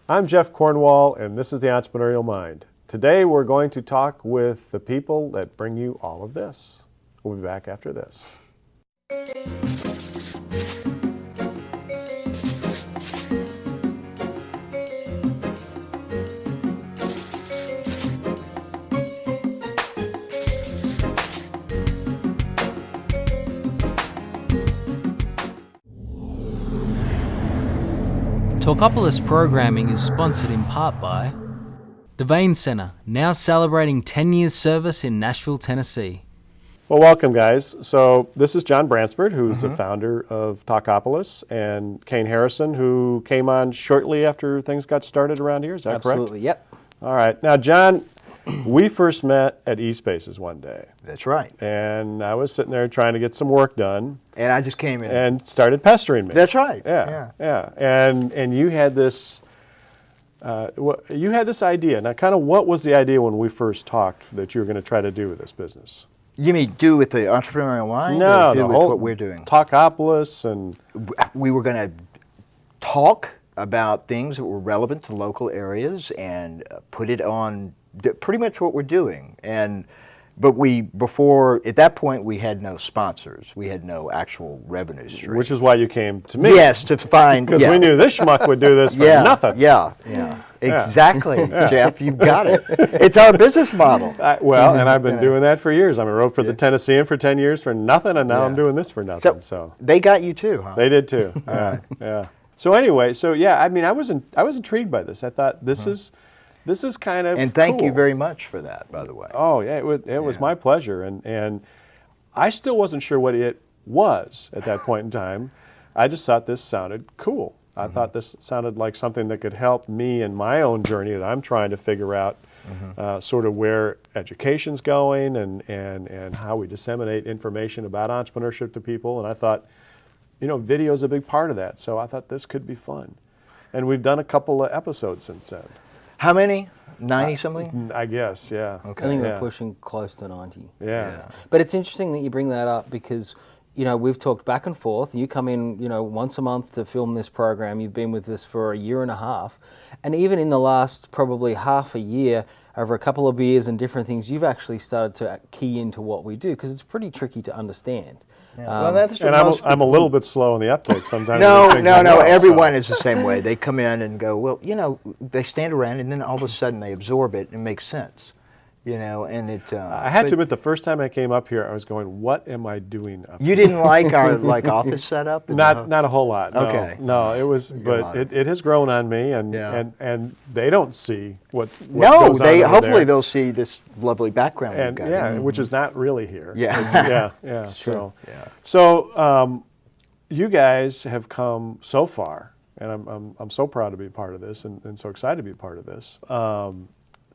I'm Jeff Cornwall, and this is the Entrepreneurial Mind. Today we're going to talk with the people that bring you all of this. We'll be back after this. Talkapolis programming is sponsored in part by the Vane Center, now celebrating 10 years service in Nashville, Tennessee. Well, welcome, guys. So this is John Bransford, who's the founder of Talkapolis, and Kane Harrison, who came on shortly after things got started around here. Is that correct? Absolutely, yep. All right. Now, John, we first met at eSpaces one day. That's right. And I was sitting there trying to get some work done. And I just came in. And started pestering me. That's right. Yeah. And you had this idea. Now, kind of what was the idea when we first talked that you were going to try to do with this business? You mean do with the Entrepreneurial Mind? No, or do the with whole what we're doing. Talkapolis and We were going to talk about things that were relevant to local areas and put it on pretty much what we're doing. But at that point, we had no sponsors. We had no actual revenue stream. which is why you came to me. Yes, to find... Because we knew this schmuck would do this for nothing. Yeah. Exactly, Jeff, you've got it. It's our business model. And I've been doing that for years. I wrote for the Tennessean for 10 years for nothing, and now I'm doing this for nothing. So they got you too, huh? They did too. Yeah. So anyway, I was intrigued by this. I thought this is kind of And thank you cool. very much for that, by the way. Oh yeah, it was my pleasure, and I still wasn't sure what it was at that point in time. I just thought this sounded cool. I thought this sounded like something that could help me in my own journey that I'm trying to figure out, sort of where education's going and how we disseminate information about entrepreneurship to people. And I thought, video is a big part of that. So I thought this could be fun, and we've done a couple of episodes since then. How many? 90 something? I guess, yeah. Okay. I think we're pushing close to 90. Yeah. But it's interesting that you bring that up because, we've talked back and forth. You come in, once a month to film this program. You've been with us for a year and a half. And even in the last probably half a year, over a couple of beers and different things, you've actually started to key into what we do because it's pretty tricky to understand. Well, that's And I'm a little bit slow in the uptake sometimes. No. Everyone is the same way. They come in and go, well, they stand around and then all of a sudden they absorb it and it makes sense. And it... I had to admit, the first time I came up here, I was going, what am I doing up You didn't like our office setup? Not a whole lot. No. Okay. No, it was, but it has grown on me, and they don't see what No, goes on over hopefully there. they'll see this lovely background we've And got. which is not really here. Yeah. So you guys have come so far, and I'm so proud to be a part of this, and so excited to be a part of this.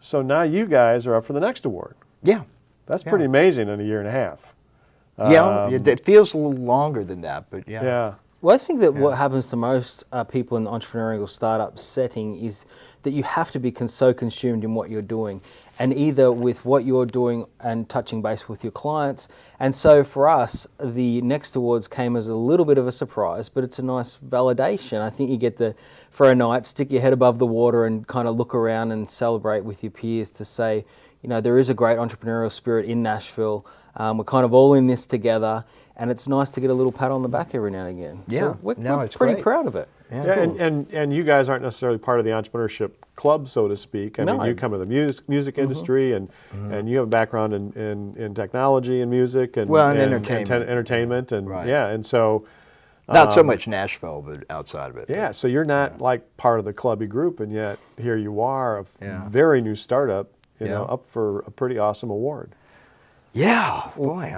So now you guys are up for the next award. Yeah. That's pretty amazing in a year and a half. It feels a little longer than that, but yeah. Yeah. Well, I think that what happens to most people in the entrepreneurial startup setting is that you have to be so consumed in what you're doing, and either with what you're doing and touching base with your clients. And so for us, the next awards came as a little bit of a surprise, but it's a nice validation. I think you get to, for a night, stick your head above the water and kind of look around and celebrate with your peers to say, there is a great entrepreneurial spirit in Nashville. We're kind of all in this together, and it's nice to get a little pat on the back every now and again. Yeah, so we're it's pretty great. proud of it. Yeah, and you guys aren't necessarily part of the entrepreneurship club, so to speak. I mean, you come from the music industry, and you have a background in technology and music and entertainment. And so not so much Nashville, but outside of it. Yeah, so you're not like part of the clubby group, and yet here you are, a very new startup, up for a pretty awesome award. Yeah, boy.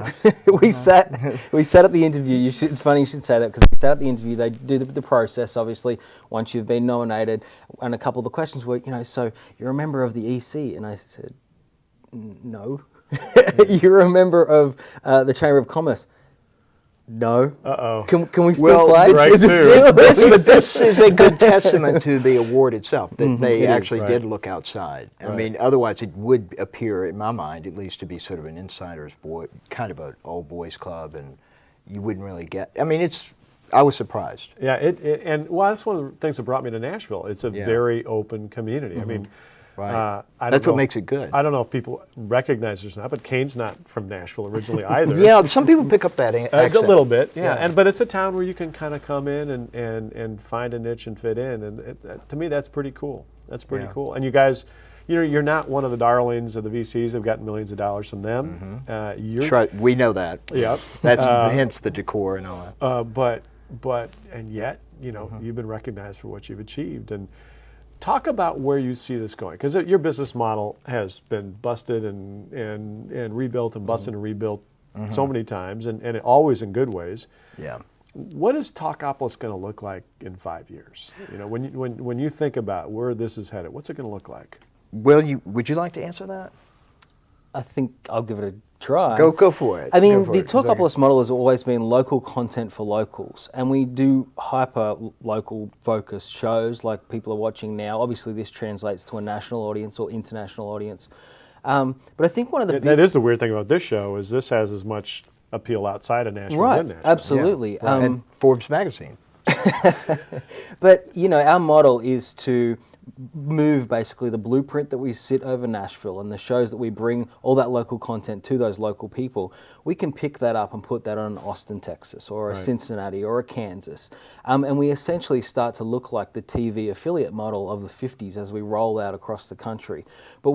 we sat at the interview. It's funny you should say that because we sat at the interview. They do the process, obviously, once you've been nominated. And a couple of the questions were, so you're a member of the EC? And I said, no. You're a member of the Chamber of Commerce? No. Uh-oh. Can we still play? Right, This is a good testament to the award itself, that they actually did look outside. I mean, otherwise it would appear, in my mind, at least, to be sort of an insider's kind of an old boys club, and you wouldn't really get, I mean, it's I was surprised. Yeah, and well, that's one of the things that brought me to Nashville. It's a very open community. I mean, Right. I That's don't what know- makes it good. I don't know if people recognize this or not, but Kane's not from Nashville originally either. Yeah, some people pick up that accent. A little bit, yeah. Yeah. But it's a town where you can kind of come in and find a niche and fit in, and to me that's pretty cool. That's pretty Yeah. cool. And you guys, you're not one of the darlings of the VCs. Have gotten millions of dollars from them. We know that. Yep. That's hence the decor and all that. But and yet, you've been recognized for what you've achieved. And talk about where you see this going, because your business model has been busted and rebuilt and busted and rebuilt so many times, and always in good ways. Yeah. What is Talkapolis going to look like in 5 years? When you think about where this is headed, what's it going to look like? Well, would you like to answer that? I think I'll give it a try. Go for it. I mean, Go for the it, 'cause Talkapolis model has always been local content for locals, and we do hyper local focused shows like people are watching now. Obviously, this translates to a national audience or international audience. But I think one of the That is the weird thing about this show, is this has as much appeal outside of Nashville as in right, Nashville. absolutely. Yeah. And Forbes magazine. But our model is to move basically the blueprint that we sit over Nashville and the shows that we bring all that local content to those local people. We can pick that up and put that on Austin, Texas, or a Cincinnati, or a Kansas, and we essentially start to look like the TV affiliate model of the 50s as we roll out across the country. But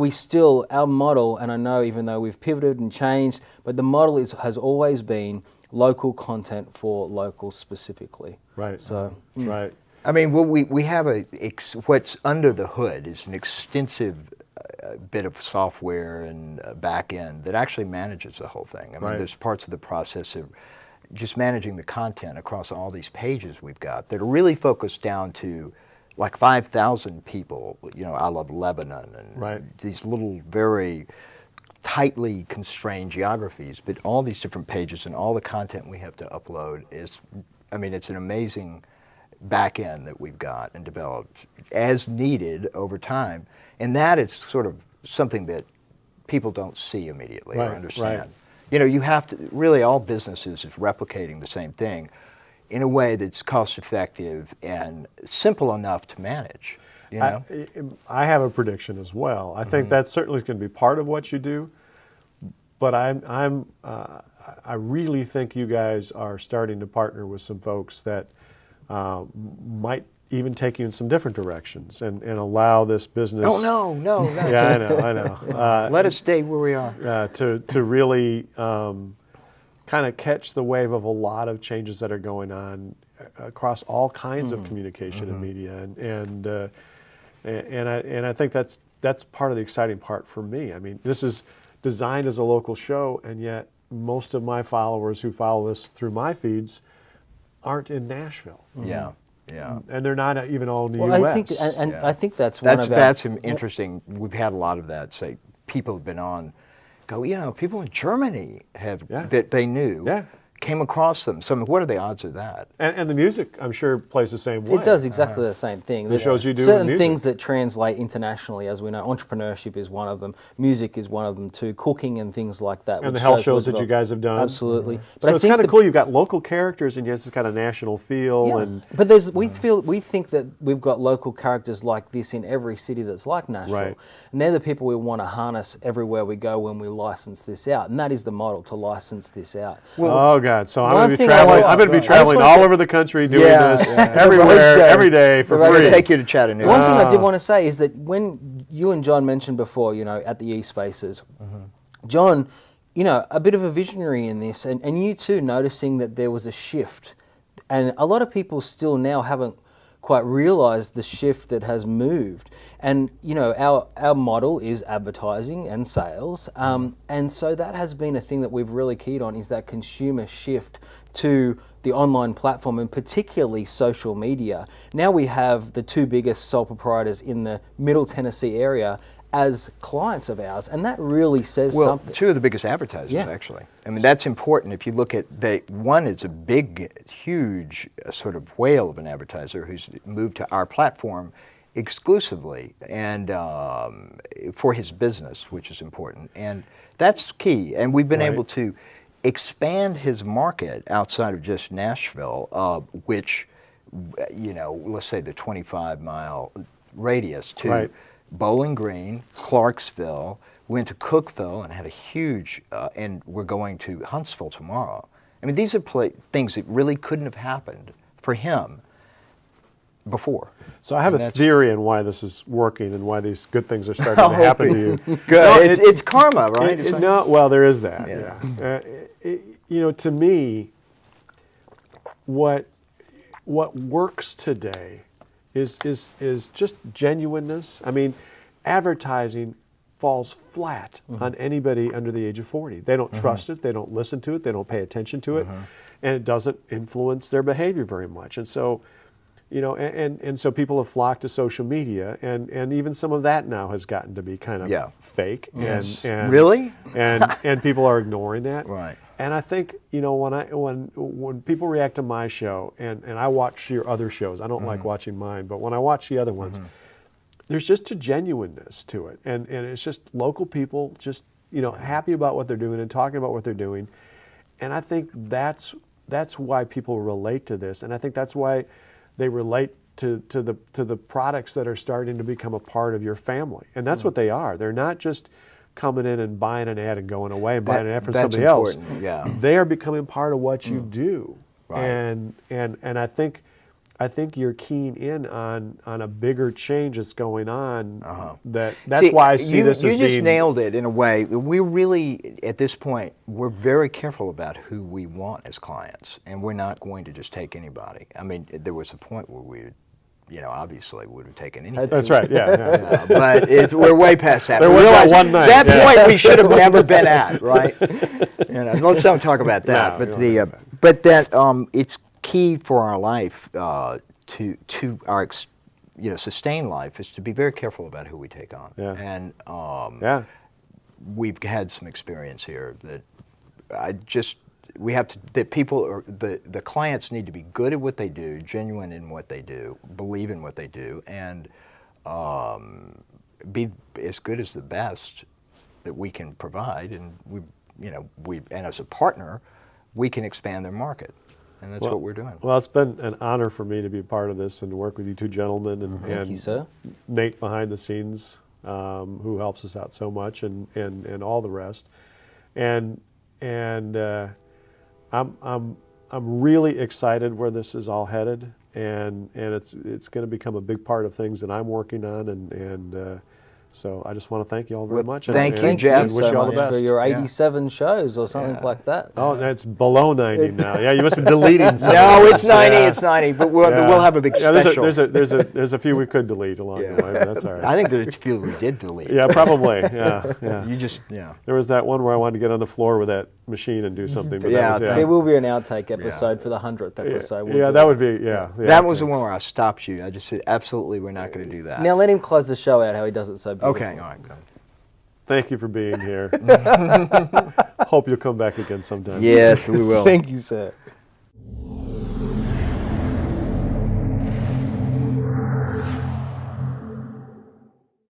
our model, and I know even though we've pivoted and changed, but the model has always been local content for locals specifically. Right. So Right. I mean, we have what's under the hood is an extensive bit of software and back end that actually manages the whole thing. I mean, there's parts of the process of just managing the content across all these pages we've got that are really focused down to like 5,000 people, I love Lebanon and these little very tightly constrained geographies, but all these different pages and all the content we have to upload it's an amazing back end that we've got and developed as needed over time. And that is sort of something that people don't see immediately or understand. You have to, really all businesses is replicating the same thing in a way that's cost effective and simple enough to manage. I have a prediction as well. I think that certainly is going to be part of what you do, but I really think you guys are starting to partner with some folks that might even take you in some different directions and allow this business. Oh no. Yeah, I know. Let us stay where we are. To really kind of catch the wave of a lot of changes that are going on across all kinds of communication and media, and I think that's part of the exciting part for me. I mean, this is designed as a local show, and yet most of my followers who follow this through my feeds aren't in Nashville. Yeah. And they're not even all in the well, U.S. I think, and I think that's one of our... That's interesting. We've had a lot of that. Say, people have been on, people in Germany that they knew came across them. So what are the odds of that? And the music, I'm sure, plays the same way. It does exactly the same thing. The shows you do in certain music. things that translate internationally, as we know. Entrepreneurship is one of them. Music is one of them too. Cooking and things like that. And the health shows that you guys have done. Absolutely. But So I it's think kind of cool. You've got local characters, and yes, it's got a national feel. Yeah. And But we think that we've got local characters like this in every city that's like Nashville. Right. And they're the people we want to harness everywhere we go when we license this out. And that is the model, to license this out. oh God! So I'm one going to be thing traveling. I I'm going to be just traveling wanted all to- over the country doing Yeah, this yeah. everywhere, Roadshow. every day for We're going free. to take you to Chattanooga. One thing I did want to say is that when you and John mentioned before, at the E-Spaces, John, a bit of a visionary in this, and you too noticing that there was a shift. And a lot of people still now haven't quite realised the shift that has moved. And, our model is advertising and sales. And so that has been a thing that we've really keyed on, is that consumer shift to the online platform, and particularly social media. Now we have the two biggest sole proprietors in the Middle Tennessee area as clients of ours, and that really says something. Two of the biggest advertisers, actually. I mean, that's important. If you look at one is a big, huge sort of whale of an advertiser who's moved to our platform exclusively and for his business, which is important, and that's key. And we've been able to expand his market outside of just Nashville, which, let's say the 25-mile radius to Right. Bowling Green, Clarksville, went to Cookeville and had a huge, and we're going to Huntsville tomorrow. I mean, these are things that really couldn't have happened for him before. So I have And a that's- theory on why this is working and why these good things are starting to happen to you. Good. No, It's karma, right? It's like- No, well, there is that. Yeah. Yeah. To me, what works today is just genuineness. I mean, advertising falls flat on anybody under the age of 40. They don't trust it. They don't listen to it. They don't pay attention to it, and it doesn't influence their behavior very much. And so, and so people have flocked to social media, and even some of that now has gotten to be kind of fake. Yes. And Really? and people are ignoring that. Right. And I think when people react to my show, and I watch your other shows, I don't like watching mine, but when I watch the other ones, there's just a genuineness to it, and it's just local people just happy about what they're doing and talking about what they're doing, and I think that's why people relate to this, and I think that's why they relate to the products that are starting to become a part of your family, and that's what they are. They're not just coming in and buying an ad and going away and buying an ad from That's somebody else. important, yeah. They are becoming part of what you do, Right. and I think you're keen in on a bigger change that's going on. That's why I see this as You just being nailed it in a way. We really, at this point, we're very careful about who we want as clients, and we're not going to just take anybody. I mean, there was a point where we obviously would have taken anything. That's right. Yeah. But we're way past that. There We was that realize one night, That yeah. point we should have never been at, right? Let's don't talk about that. No, but we the won't talk but that it's key for our life to our sustained life is to be very careful about who we take on. Yeah. And Yeah. we've had some experience here that we have to, that people are, the clients need to be good at what they do, genuine in what they do, believe in what they do, and be as good as the best that we can provide, and and as a partner, we can expand their market, and that's what we're doing. Well, it's been an honor for me to be part of this and to work with you two gentlemen and, Thank you, sir. Nate behind the scenes, who helps us out so much, and all the rest, and I'm really excited where this is all headed, and it's going to become a big part of things that I'm working on, and so I just want to thank you all very much. thank you, and Jeff. and wish you all the much best. for your Yeah. 87 shows or something like that. Oh, that's below 90 now. Yeah, you must be deleting some. No, of it's those. 90. Yeah. It's 90. But we'll Yeah. have a big Yeah, special. there's a few we could delete along the way, but that's all right. I think there's a few we did delete. Yeah, probably. Yeah. You just There was that one where I wanted to get on the floor with that machine and do something. But Yeah, There will be an outtake episode for the 100th episode. We'll yeah, do that it. would be That was the one where I stopped you. I just said, absolutely, we're not going to do that. Now let him close the show out how he does it so beautifully. Okay, all right, good. Thank you for being here. Hope you'll come back again sometime. Yes, we will. Thank you, sir.